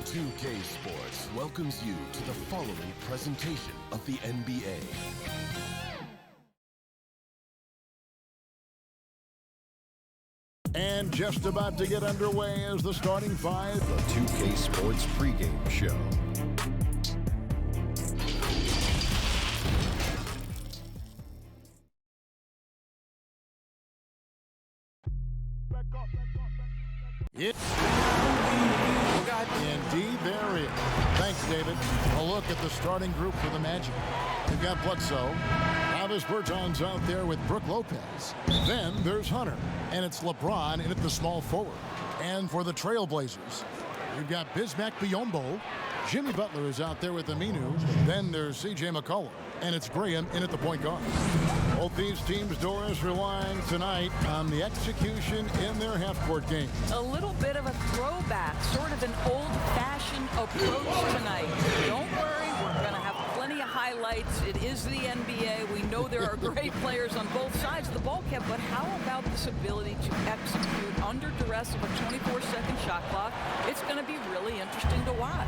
2K Sports welcomes you to the following presentation of the NBA. And just about to get underway is the starting five. The 2K Sports pregame show. Indeed, there is. Thanks, David. A look at the starting group for the Magic. We've got Bledsoe. Travis Bertans out there with Brook Lopez. Then there's Hunter. And it's LeBron in at the small forward. And for the Trailblazers, we've got Bismack Biyombo. Jimmy Butler is out there with Aminu. Then there's C.J. McCollum. And it's Graham in at the point guard. Both these teams, Doris, relying tonight on the execution in their half-court game. A little bit of a throwback, sort of an old-fashioned approach tonight. Don't worry, we're going to have plenty of highlights. It is the NBA. We know there are great players on both sides of the ball, Kev, but how about this ability to execute under duress of a 24-second shot clock? It's going to be really interesting to watch.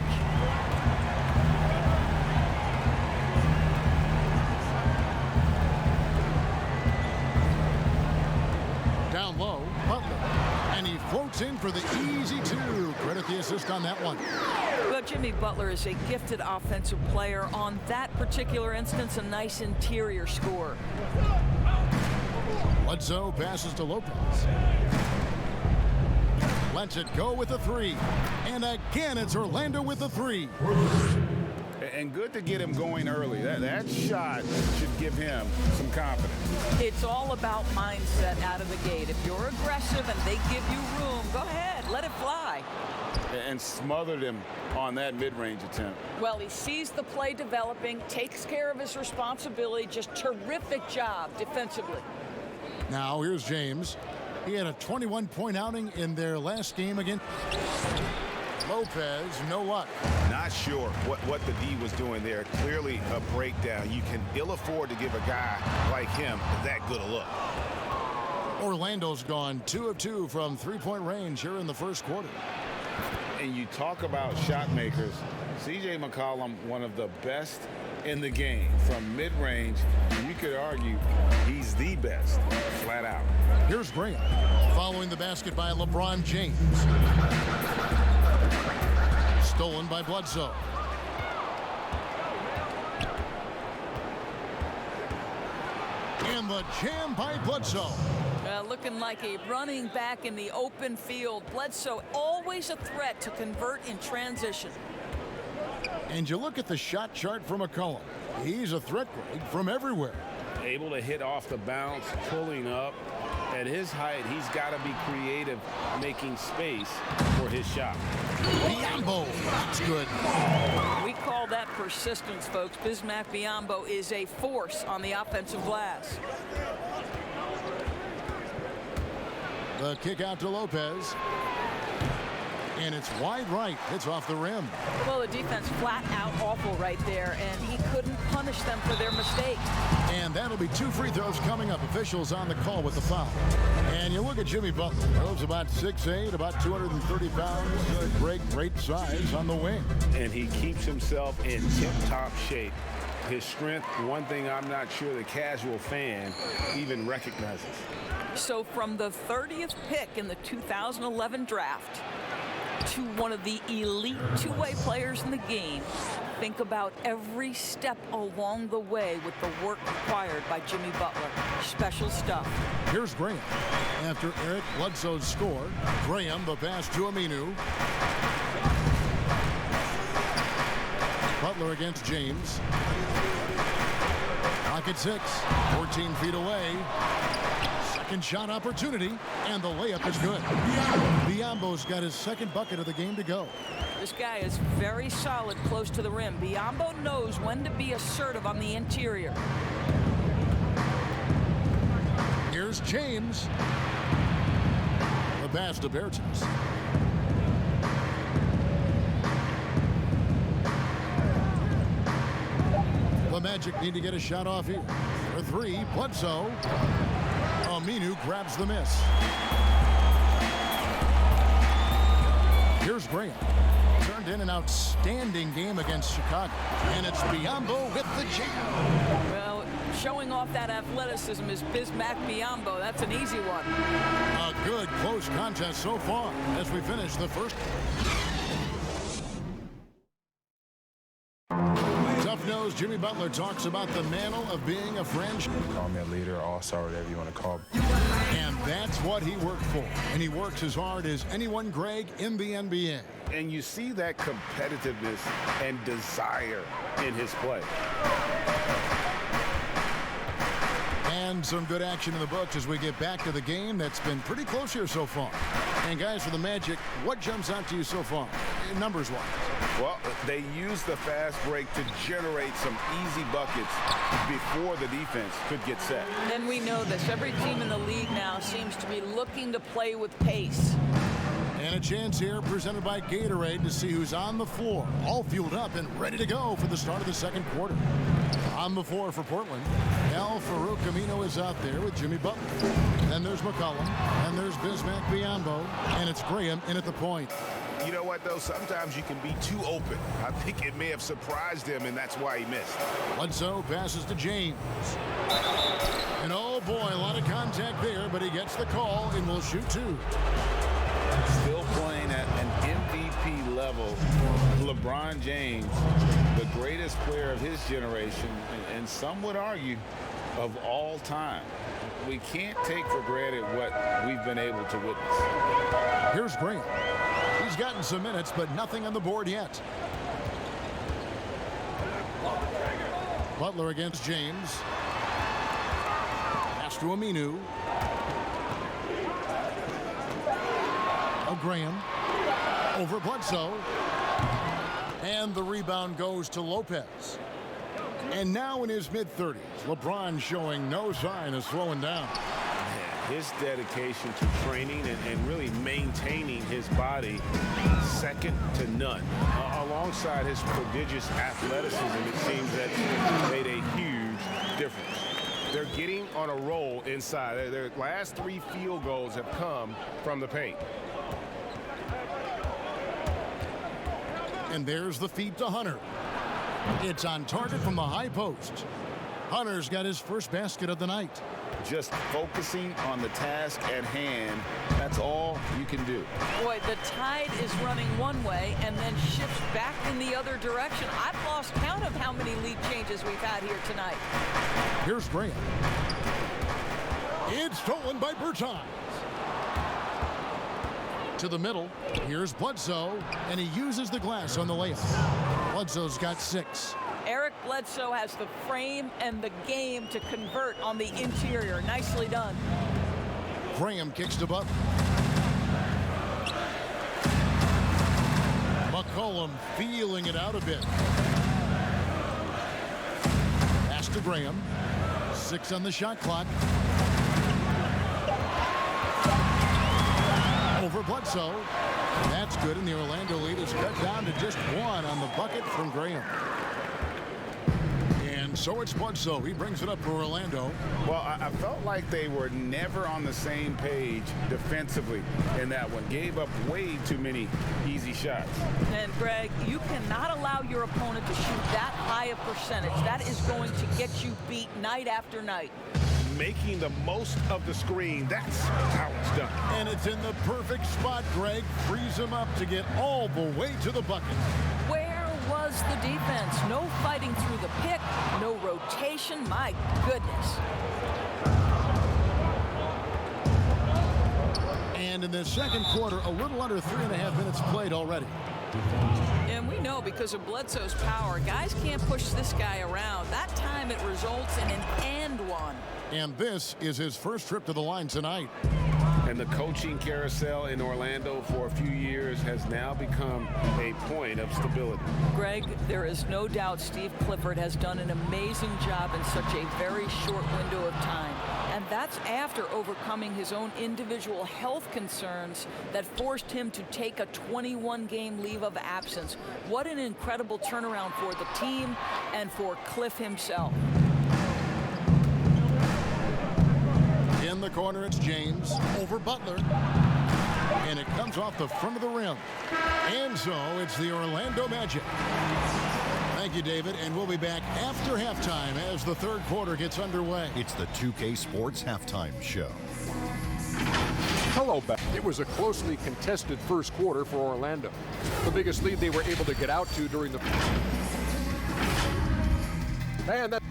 Down low, Butler, and he floats in for the easy two. Credit the assist on that one. Well, Jimmy Butler is a gifted offensive player. On that particular instance, a nice interior score. Bledsoe passes to Lopez. Lets it go with a three. And again, it's Orlando with the three. And good to get him going early. That shot should give him some confidence. It's all about mindset out of the gate. If you're aggressive and they give you room, go ahead, let it fly. And smothered him on that mid-range attempt. Well, he sees the play developing, takes care of his responsibility. Just terrific job defensively. Now here's James. He had a 21-point outing in their last game against Lopez. No luck. Not sure what the D was doing there. Clearly a breakdown. You can ill afford to give a guy like him that good a look. Orlando's gone 2 of 2 from three-point range here in the first quarter. And you talk about shot makers. C.J. McCollum, one of the best in the game from mid-range. You could argue he's the best, flat out. Here's Graham following the basket by LeBron James. Stolen by Bledsoe. And the jam by Bledsoe. Looking like a running back in the open field. Bledsoe always a threat to convert in transition. And you look at the shot chart from McCollum. He's a threat, Greg, from everywhere. Able to hit off the bounce, pulling up. At his height, he's got to be creative, making space for his shot. Biyombo, that's good. We call that persistence, folks. Bismack Biyombo is a force on the offensive glass. The kick out to Lopez. And it's wide right. It's off the rim. Well, the defense flat out awful right there, and he couldn't punish them for their mistake. And that'll be 2 free throws coming up. Officials on the call with the foul. And you look at Jimmy Butler. He's about 6'8", about 230 pounds. Great size on the wing. And he keeps himself in tip-top shape. His strength, one thing I'm not sure the casual fan even recognizes. So from the 30th pick in the 2011 draft to one of the elite two-way players in the game, think about every step along the way with the work required by Jimmy Butler. Special stuff. Here's Graham. After Eric Bledsoe's score, Graham the pass to Aminu. Butler against James. Pocket 6, 14 feet away. Second shot opportunity, and the layup is good. Biyombo's got his second bucket of the game to go. This guy is very solid close to the rim. Biyombo knows when to be assertive on the interior. Here's James. The pass to Bertans. The Magic need to get a shot off here. For three, Bledsoe. Aminu grabs the miss. Here's Graham. Turned in an outstanding game against Chicago. And it's Biyombo with the jam. Well, showing off that athleticism is Bismack Biyombo. That's an easy one. A good close contest so far as we finish the first. Tough-nosed Jimmy Butler talks about the mantle of being a friend. Call me a leader, all-star, whatever you want to call me. And that's what he worked for. And he works as hard as anyone, Greg, in the NBA. And you see that competitiveness and desire in his play. And some good action in the books as we get back to the game that's been pretty close here so far. And guys, for the Magic, what jumps out to you so far, numbers-wise? Well, they used the fast break to generate some easy buckets before the defense could get set. And we know this. Every team in the league now seems to be looking to play with pace. And a chance here presented by Gatorade to see who's on the floor, all fueled up and ready to go for the start of the second quarter. On the floor for Portland, Farouk Amino is out there with Jimmy Butler. Then there's McCollum, and there's Bismack Biyombo, and it's Graham in at the point. You know what, though? Sometimes you can be too open. I think it may have surprised him, and that's why he missed. Bledsoe passes to James. And oh boy, a lot of contact there, but he gets the call and will shoot two. Still playing at an MVP level. LeBron James, the greatest player of his generation, and some would argue of all time. We can't take for granted what we've been able to witness. Here's Graham. He's gotten some minutes, but nothing on the board yet. Butler against James. Pass to Aminu. Graham over Bledsoe. And the rebound goes to Lopez. And now in his mid-30s, LeBron showing no sign of slowing down. His dedication to training and really maintaining his body, second to none. Alongside his prodigious athleticism, it seems that made a huge difference. They're getting on a roll inside. Their last 3 field goals have come from the paint. And there's the feed to Hunter. It's on target from the high post. Hunter's got his first basket of the night. Just focusing on the task at hand, that's all you can do. Boy, the tide is running one way and then shifts back in the other direction. I've lost count of how many lead changes we've had here tonight. Here's Graham. It's stolen by Bertans. To the middle. Here's Bledsoe, and he uses the glass on the layup. Bledsoe's got 6. Eric Bledsoe has the frame and the game to convert on the interior. Nicely done. Graham kicks to Butler. McCollum feeling it out a bit. Pass to Graham. 6 on the shot clock. Over Bledsoe. That's good, and the Orlando lead is cut down to just 1 on the bucket from Graham. And so it's Bledsoe. He brings it up for Orlando. Well, I felt like they were never on the same page defensively in that one. Gave up way too many easy shots. And, Greg, you cannot allow your opponent to shoot that high a percentage. That is going to get you beat night after night. Making the most of the screen, that's how it's done. And it's in the perfect spot, Greg. Frees him up to get all the way to the bucket. Where was the defense? No fighting through the pick, no rotation. My goodness. And in the second quarter, a little under 3.5 minutes played already. And we know because of Bledsoe's power, guys can't push this guy around. That time it results in an and one. And this is his first trip to the line tonight. And the coaching carousel in Orlando for a few years has now become a point of stability. Greg, there is no doubt Steve Clifford has done an amazing job in such a very short window of time. And that's after overcoming his own individual health concerns that forced him to take a 21-game leave of absence. What an incredible turnaround for the team and for Cliff himself. In the the corner, it's James over Butler. And it comes off the front of the rim. And so it's the Orlando Magic. Thank you, David. And we'll be back after halftime as the third quarter gets underway. It's the 2K Sports Halftime Show. Hello back. It was a closely contested first quarter for Orlando. The biggest lead they were able to get out to during the... And that...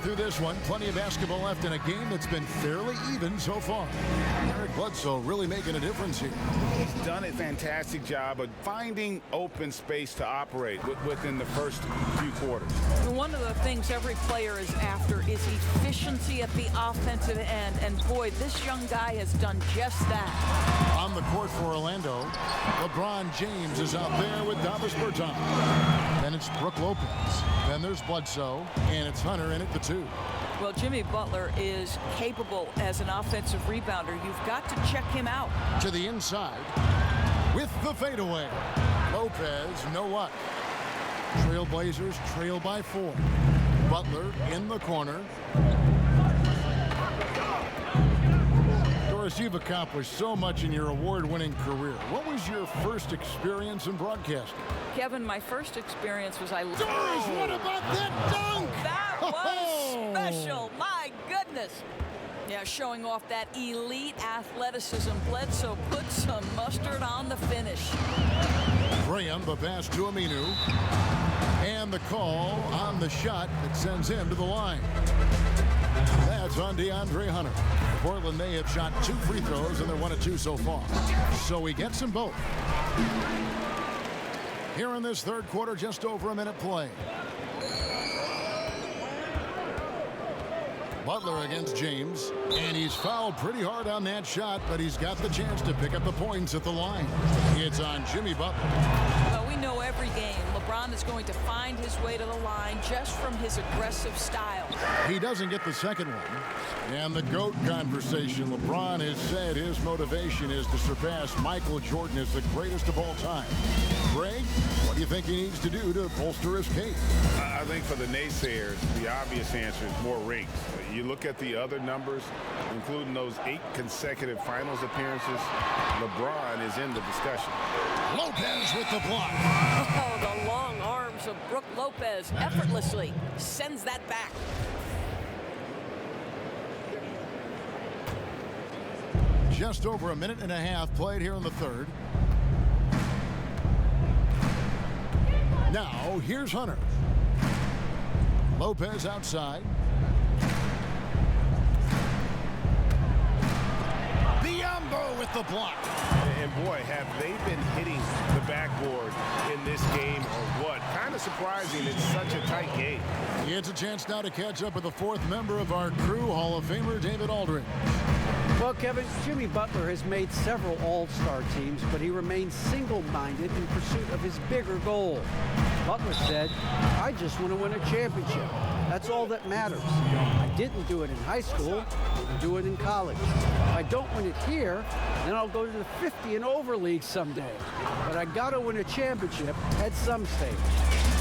Through this one, plenty of basketball left in a game that's been fairly even so far. Eric Bledsoe really making a difference here. He's done a fantastic job of finding open space to operate within the first few quarters. One of the things every player is after is efficiency at the offensive end, and boy, this young guy has done just that. On the court for Orlando, LeBron James is out there with Davis Bertans. Then it's Brook Lopez. Then there's Bledsoe, and it's Hunter in at the 2. Well, Jimmy Butler is capable as an offensive rebounder. You've got to check him out. To the inside with the fadeaway. Lopez, no luck. Trailblazers trail by 4. Butler in the corner. Doris, you've accomplished so much in your award-winning career. What was your first experience in broadcasting? Kevin, my first experience was Doris, what about that dunk? That was special. My goodness. Yeah, showing off that elite athleticism. Bledsoe put some mustard on the finish. Graham, the pass to Aminu. And the call on the shot that sends him to the line. That's on DeAndre Hunter. Portland may have shot 2 free throws, and they're 1 of 2 so far. So he gets them both. Here in this third quarter, just over a minute play. Butler against James, and he's fouled pretty hard on that shot, but he's got the chance to pick up the points at the line. It's on Jimmy Butler. Well, we know every game LeBron is going to find his way to the line just from his aggressive style. He doesn't get the second one. And the GOAT conversation. LeBron has said his motivation is to surpass Michael Jordan as the greatest of all time. Greg, what do you think he needs to do to bolster his case? I think for the naysayers, the obvious answer is more rings. You look at the other numbers, including those 8 consecutive finals appearances, LeBron is in the discussion. Lopez with the block. Oh, the long arms of Brook Lopez effortlessly sends that back. Just over a minute and a half played here in the third. Now, here's Hunter. Lopez outside. Biombo with the block. And boy, have they been hitting the backboard in this game or what? Kind of surprising. It's such a tight game. It's a chance now to catch up with the 4th member of our crew, Hall of Famer David Aldridge. Well, Kevin, Jimmy Butler has made several all-star teams, but he remains single-minded in pursuit of his bigger goal. Butler said, I just want to win a championship. That's all that matters. I didn't do it in high school. I'll do it in college. If I don't win it here, then I'll go to the 50 and over league someday. But I got to win a championship at some stage.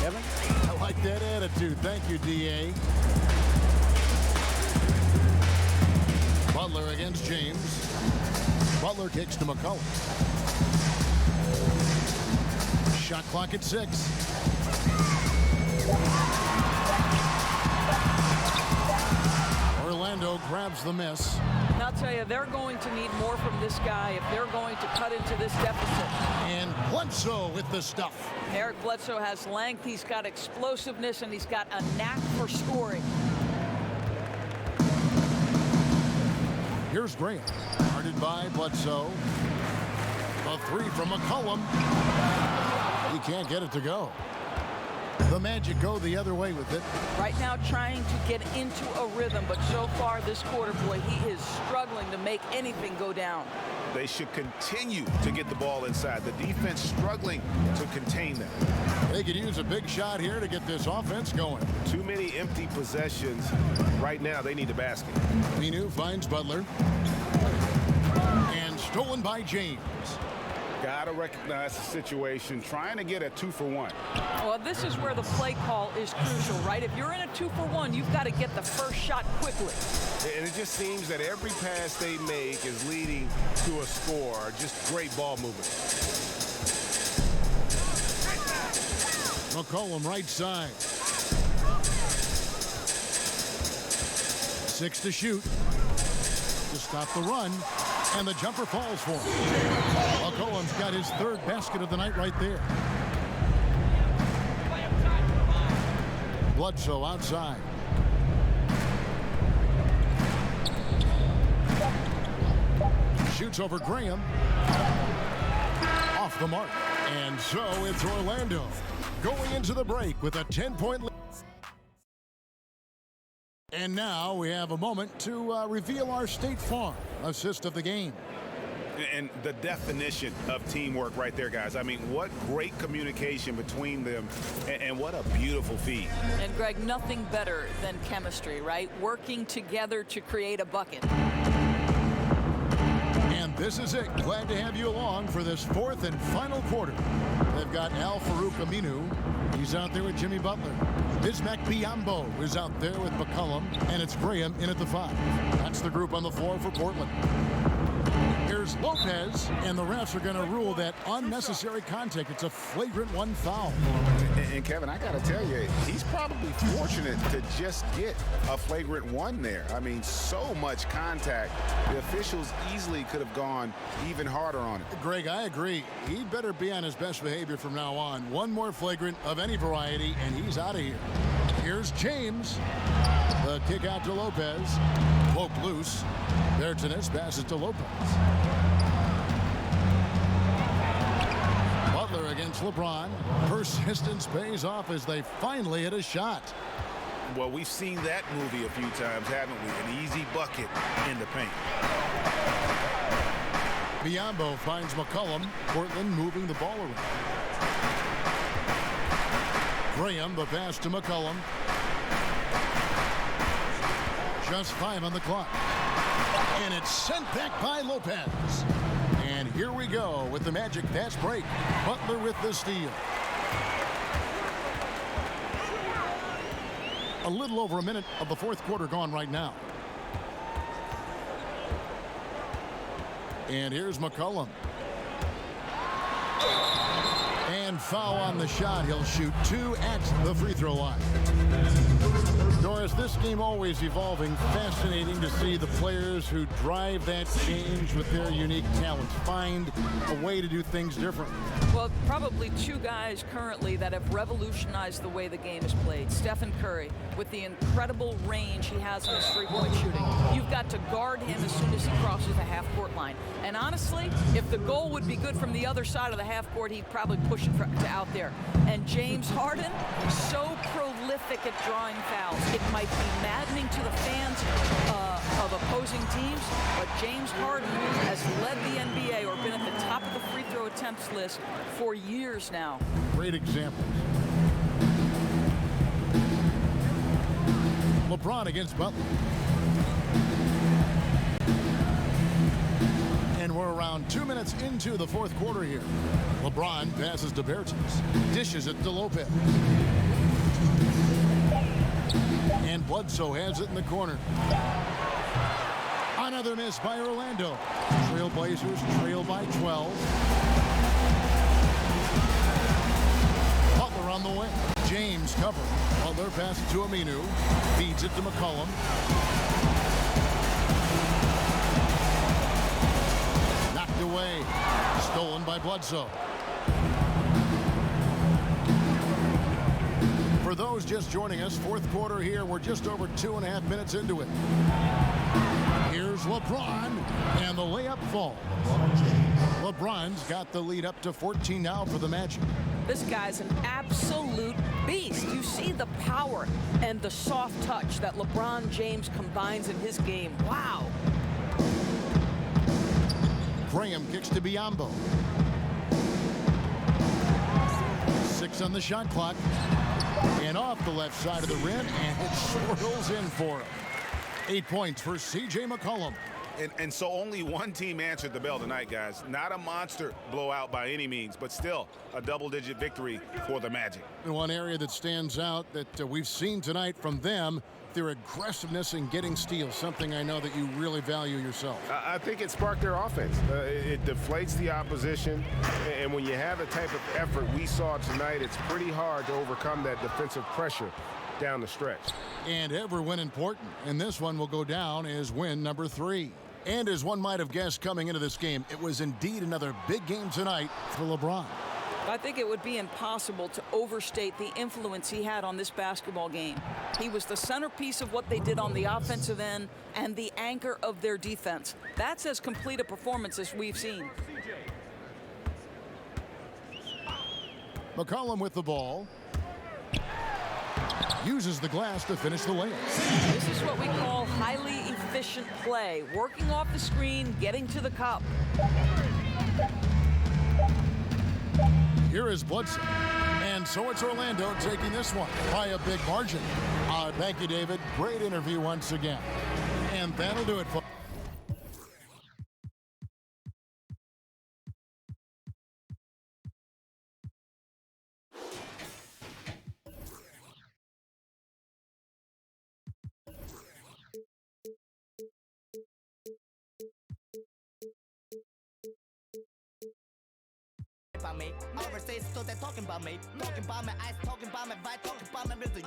Kevin? I like that attitude. Thank you, D.A. Butler against James. Butler kicks to McCollum. Shot clock at 6. Orlando grabs the miss. And I'll tell you, they're going to need more from this guy if they're going to cut into this deficit. And Bledsoe with the stuff. Eric Bledsoe has length, he's got explosiveness, and he's got a knack for scoring. Here's Graham, guarded by Bledsoe. A 3 from McCollum. He can't get it to go. The Magic go the other way with it. Right now trying to get into a rhythm, but so far this quarter, boy, he is struggling to make anything go down. They should continue to get the ball inside. The defense struggling to contain them. They could use a big shot here to get this offense going. Too many empty possessions. Right now, they need a basket. Aminu finds Butler. And stolen by James. Got to recognize the situation, trying to get a 2-for-1. Well, this is where the play call is crucial, right? If you're in a 2-for-1, you've got to get the first shot quickly. And it just seems that every pass they make is leading to a score. Just great ball movement. McCollum right side. 6 to shoot. To stop the run. And the jumper falls for him. McCollum's got his 3rd basket of the night right there. Bledsoe outside. Shoots over Graham. Off the mark. And so it's Orlando going into the break with a 10-point lead. And now we have a moment to reveal our State Farm assist of the game. And the definition of teamwork right there, guys. I mean, what great communication between them, and what a beautiful feed. And Greg, nothing better than chemistry, right? Working together to create a bucket. And this is it. Glad to have you along for this 4th and final quarter. They've got Al-Farouq Aminu. He's out there with Jimmy Butler. Bismack Biyombo is out there with McCollum. And it's Graham in at the 5. That's the group on the floor for Portland. Here's Lopez, and the refs are going to rule that unnecessary contact. It's a flagrant 1 foul. And Kevin, I got to tell you, he's probably fortunate to just get a flagrant 1 there. I mean, so much contact. The officials easily could have gone even harder on it. Greg, I agree. He'd better be on his best behavior from now on. One more flagrant of any variety, and he's out of here. Here's James. The kick out to Lopez. Poke loose. Bertines passes to Lopez. Butler against LeBron. Persistence pays off as they finally hit a shot. Well, we've seen that movie a few times, haven't we? An easy bucket in the paint. Biyombo finds McCollum. Portland moving the ball around. Graham, the pass to McCollum. Just 5 on the clock. And it's sent back by Lopez. And here we go with the Magic fast break. Butler with the steal. A little over a minute of the 4th quarter gone right now. And here's McCollum. And foul on the shot. He'll shoot 2 at the free throw line. Doris, this game always evolving. Fascinating to see the players who drive that change with their unique talents find a way to do things differently. Well, probably 2 guys currently that have revolutionized the way the game is played. Stephen Curry, with the incredible range he has on his 3-point shooting. You've got to guard him as soon as he crosses the half-court line. And honestly, if the goal would be good from the other side of the half-court, he'd probably push it to out there. And James Harden, so prolific at drawing fouls. It might be maddening to the fans of opposing teams, but James Harden has led the NBA or been at the top of the free throw attempts list for years now. Great example. LeBron against Butler. And we're around 2 minutes into the 4th quarter here. LeBron passes to Bertens. Dishes it to Lopez. And Bledsoe has it in the corner. Another miss by Orlando. Trailblazers trail by 12. Butler on the way. James covering. Butler passes to Aminu. Feeds it to McCollum. Knocked away. Stolen by Bledsoe. For those just joining us, 4th quarter here. We're just over 2.5 minutes into it. Here's LeBron, and the layup falls. LeBron's got the lead up to 14 now for the Magic. This guy's an absolute beast. You see the power and the soft touch that LeBron James combines in his game. Wow. Graham kicks to Biyombo. 6 on the shot clock. And off the left side of the rim, and it swirls in for him. 8 points for C.J. McCollum. And so only one team answered the bell tonight, guys. Not a monster blowout by any means, but still a double-digit victory for the Magic. And one area that stands out that we've seen tonight from them, their aggressiveness in getting steals, something I know that you really value yourself. I think it sparked their offense. It deflates the opposition, and when you have the type of effort we saw tonight, it's pretty hard to overcome that defensive pressure down the stretch. And every win important, and this one will go down as win number 3. And as one might have guessed coming into this game, it was indeed another big game tonight for LeBron. I think it would be impossible to overstate the influence he had on this basketball game. He was the centerpiece of what they did on the offensive end and the anchor of their defense. That's as complete a performance as we've seen. McCollum with the ball. Uses the glass to finish the layup. This is what we call highly efficient play. Working off the screen, getting to the cup. Here is Bledsoe. And so it's Orlando taking this one by a big margin. Thank you, David. Great interview once again. And that'll do it for... About me. Overseas, so they're talking about me. Talking about my eyes, talking about my vibe, talking about my music.